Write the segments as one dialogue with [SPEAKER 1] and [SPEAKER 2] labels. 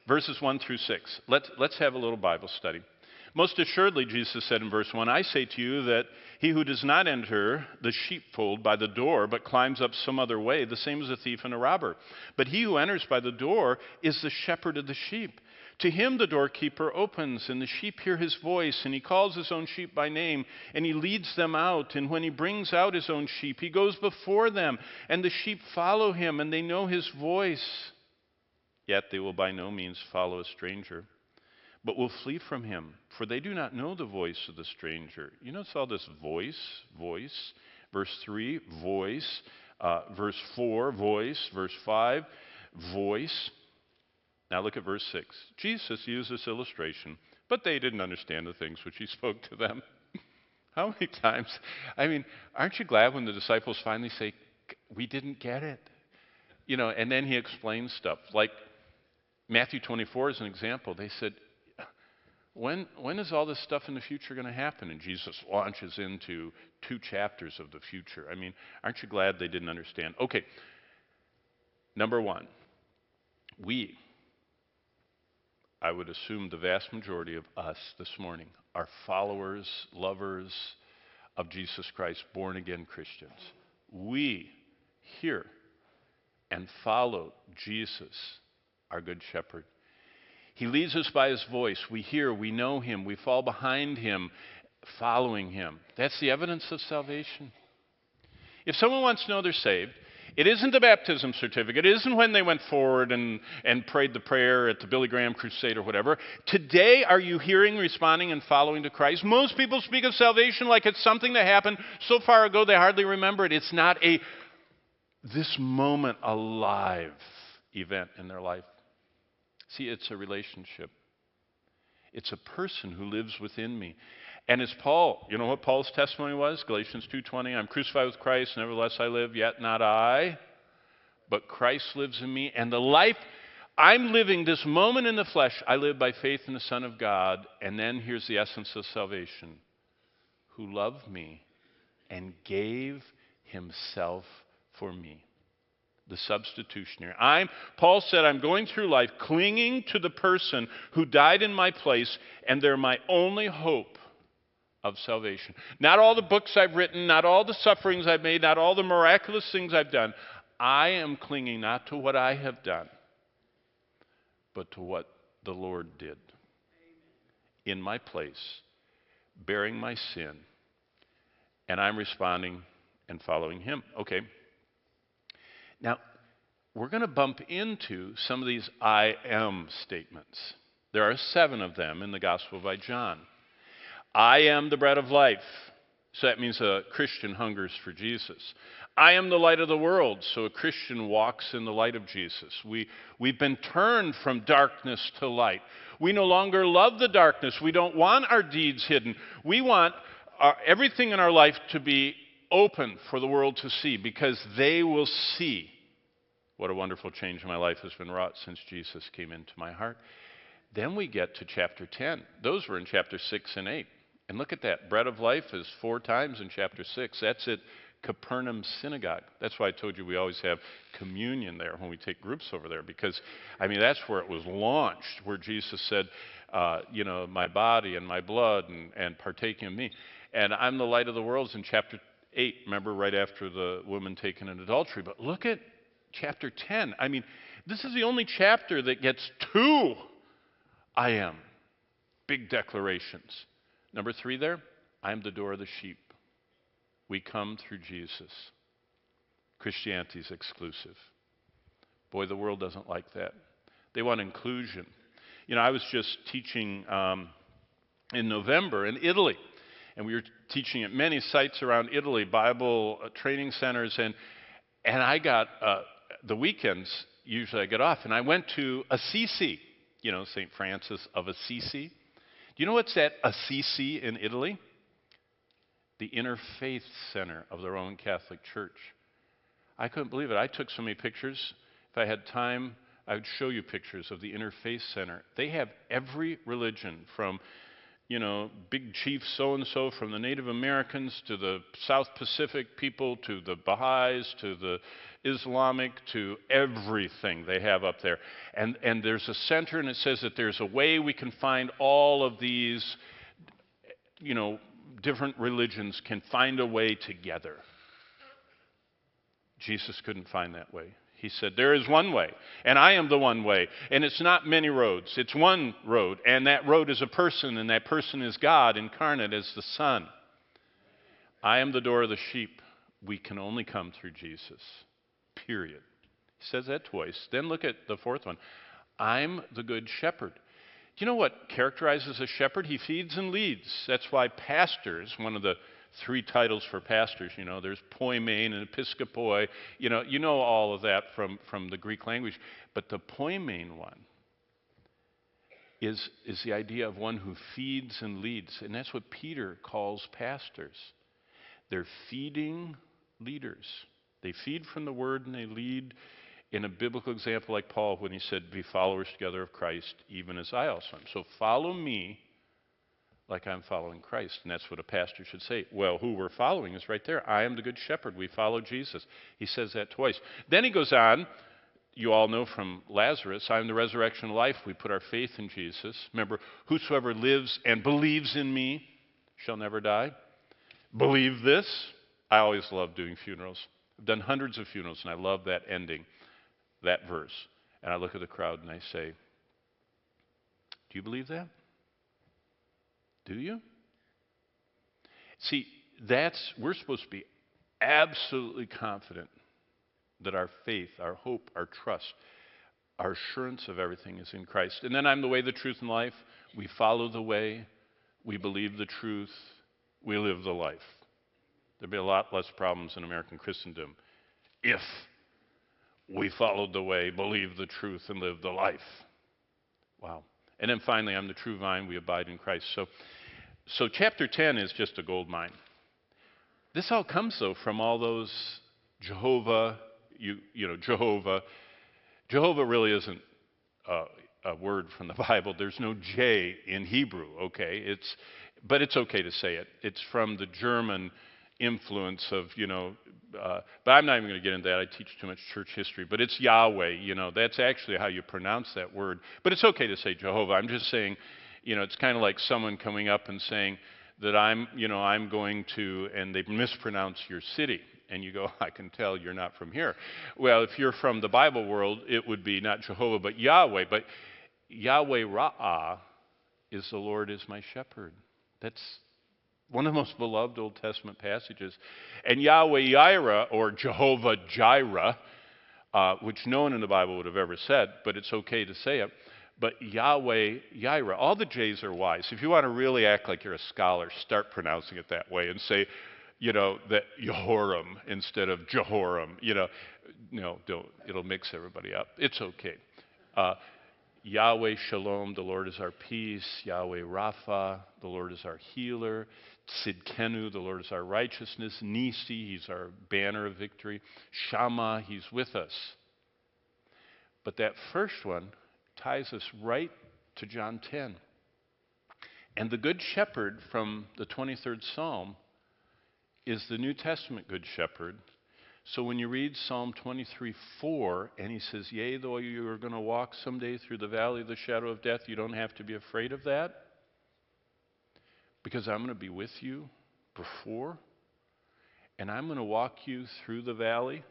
[SPEAKER 1] verses 1 through 6. Let's have a little Bible study. Most assuredly, Jesus said in verse 1, I say to you that he who does not enter the sheepfold by the door, but climbs up some other way, the same is a thief and a robber. But he who enters by the door is the shepherd of the sheep. To him the doorkeeper opens, and the sheep hear his voice, and he calls his own sheep by name, and he leads them out. And when he brings out his own sheep, he goes before them, and the sheep follow him, and they know his voice. Yet they will by no means follow a stranger, but will flee from him, for they do not know the voice of the stranger. You notice all this voice. Verse 3, voice. Verse 4, voice. Verse 5, voice. Now look at verse 6. Jesus used this illustration, but they didn't understand the things which he spoke to them. How many times? I mean, aren't you glad when the disciples finally say, we didn't get it? You know, and then he explains stuff. Like Matthew 24 is an example. They said, when is all this stuff in the future going to happen? And Jesus launches into 2 chapters of the future. I mean, aren't you glad they didn't understand? Okay, number 1, I would assume the vast majority of us this morning are followers, lovers of Jesus Christ, born-again Christians. We hear and follow Jesus, our good shepherd. He leads us by his voice. We hear, we know him, we fall behind him, following him. That's the evidence of salvation. If someone wants to know they're saved, it isn't the baptism certificate. It isn't when they went forward and prayed the prayer at the Billy Graham crusade or whatever. Today, are you hearing, responding, and following to Christ? Most people speak of salvation like it's something that happened so far ago they hardly remember it. It's not this moment alive event in their life. See, it's a relationship. It's a person who lives within me. And it's Paul. You know what Paul's testimony was? Galatians 2:20, I'm crucified with Christ, nevertheless I live, yet not I, but Christ lives in me. And the life I'm living this moment in the flesh, I live by faith in the Son of God. And then here's the essence of salvation, who loved me and gave himself for me. The substitutionary. Paul said, I'm going through life clinging to the person who died in my place, and they're my only hope of salvation. Not all the books I've written, not all the sufferings I've made, not all the miraculous things I've done. I am clinging not to what I have done, but to what the Lord did in my place, bearing my sin, and I'm responding and following him. Okay. Now, we're going to bump into some of these I am statements. There are 7 of them in the Gospel by John. I am the bread of life. So that means a Christian hungers for Jesus. I am the light of the world. So a Christian walks in the light of Jesus. We've been turned from darkness to light. We no longer love the darkness. We don't want our deeds hidden. We want everything in our life to be open for the world to see, because they will see what a wonderful change in my life has been wrought since Jesus came into my heart. Then we get to chapter 10. Those were in chapter 6 and 8. And look at that. Bread of life is 4 times in chapter 6. That's at Capernaum Synagogue. That's why I told you we always have communion there when we take groups over there, because, I mean, that's where it was launched, where Jesus said, my body and my blood and partaking of me. And I'm the light of the world is in chapter 8, remember, right after the woman taken in adultery. But look at chapter 10. I mean, this is the only chapter that gets 2 I am. Big declarations. Number 3 there, I am the door of the sheep. We come through Jesus. Christianity is exclusive. Boy, the world doesn't like that. They want inclusion. You know, I was just teaching in November in Italy. And we were teaching at many sites around Italy, Bible training centers. And I got, the weekends, usually I get off. And I went to Assisi, St. Francis of Assisi. Do you know what's at Assisi in Italy? The Interfaith Center of the Roman Catholic Church. I couldn't believe it. I took so many pictures. If I had time, I would show you pictures of the Interfaith Center. They have every religion from, big chief so-and-so from the Native Americans to the South Pacific people to the Baha'is to the Islamic to everything they have up there. And there's a center, and it says that there's a way we can find all of these, different religions can find a way together. Jesus couldn't find that way. He said, there is one way, and I am the one way. And it's not many roads. It's one road, and that road is a person, and that person is God incarnate as the Son. I am the door of the sheep. We can only come through Jesus, period. He says that twice. Then look at the fourth one. I'm the good shepherd. Do you know what characterizes a shepherd? He feeds and leads. That's why pastors, one of the 3 titles for pastors, there's poimen and episkopoi. You know all of that from the Greek language. But the poimen one is the idea of one who feeds and leads. And that's what Peter calls pastors. They're feeding leaders. They feed from the word and they lead in a biblical example like Paul when he said, be followers together of Christ, even as I also am. So follow me like I'm following Christ. And that's what a pastor should say. Well, who we're following is right there. I am the good shepherd. We follow Jesus. He says that twice. Then he goes on. You all know from Lazarus, I am the resurrection and life. We put our faith in Jesus. Remember, whosoever lives and believes in me shall never die. Believe this. I always love doing funerals. I've done hundreds of funerals, and I love that ending, that verse. And I look at the crowd and I say, do you believe that? Do you? See, we're supposed to be absolutely confident that our faith, our hope, our trust, our assurance of everything is in Christ. And then I'm the way, the truth, and life. We follow the way. We believe the truth. We live the life. There'd be a lot less problems in American Christendom if we followed the way, believed the truth, and lived the life. Wow. And then finally, I'm the true vine. We abide in Christ. So chapter 10 is just a gold mine. This all comes, though, from all those Jehovah. Jehovah really isn't a word from the Bible. There's no J in Hebrew, okay? But it's okay to say it. It's from the German influence of, but I'm not even going to get into that. I teach too much church history. But it's Yahweh, that's actually how you pronounce that word. But it's okay to say Jehovah. I'm just saying, it's kind of like someone coming up and saying that I'm going to, and they mispronounce your city. And you go, I can tell you're not from here. Well, if you're from the Bible world, it would be not Jehovah, but Yahweh. But Yahweh Ra'ah is the Lord is my shepherd. That's one of the most beloved Old Testament passages. And Yahweh Yireh, or Jehovah Jireh, which no one in the Bible would have ever said, but it's okay to say it. But Yahweh Yireh, all the J's are Y's. If you want to really act like you're a scholar, start pronouncing it that way and say, that Yehoram instead of Jehoram. No, don't. It'll mix everybody up. It's okay. Yahweh Shalom, the Lord is our peace. Yahweh Rapha, the Lord is our healer. Tzidkenu, the Lord is our righteousness. Nisi, he's our banner of victory. Shammah, he's with us. But that first one ties us right to John 10. And the Good Shepherd from the 23rd Psalm is the New Testament Good Shepherd. So when you read Psalm 23:4, and he says, yea, though you are going to walk someday through the valley of the shadow of death, you don't have to be afraid of that, because I'm going to be with you before, and I'm going to walk you through the valley,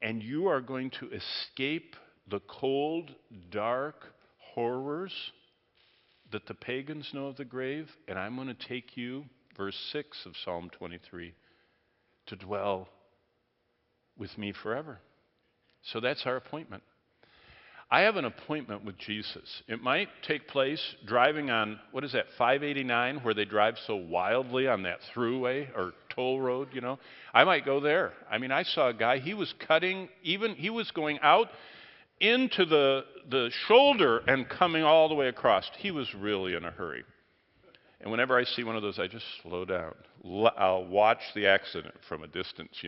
[SPEAKER 1] and you are going to escape the cold, dark horrors that the pagans know of the grave, and I'm going to take you, verse 6 of Psalm 23, to dwell with me forever. So that's our appointment. I have an appointment with Jesus. It might take place driving on, 589, where they drive so wildly on that throughway or toll road, I might go there. I saw a guy, he was going out into the shoulder and coming all the way across. He was really in a hurry. And whenever I see one of those, I just slow down. I'll watch the accident from a distance,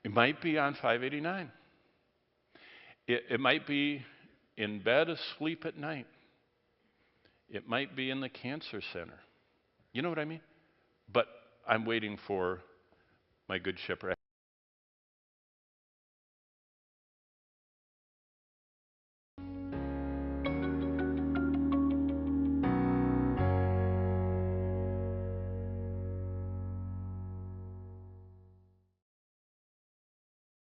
[SPEAKER 1] It might be on 589. It might be in bed asleep at night. It might be in the cancer center. You know what I mean? But I'm waiting for my good shepherd.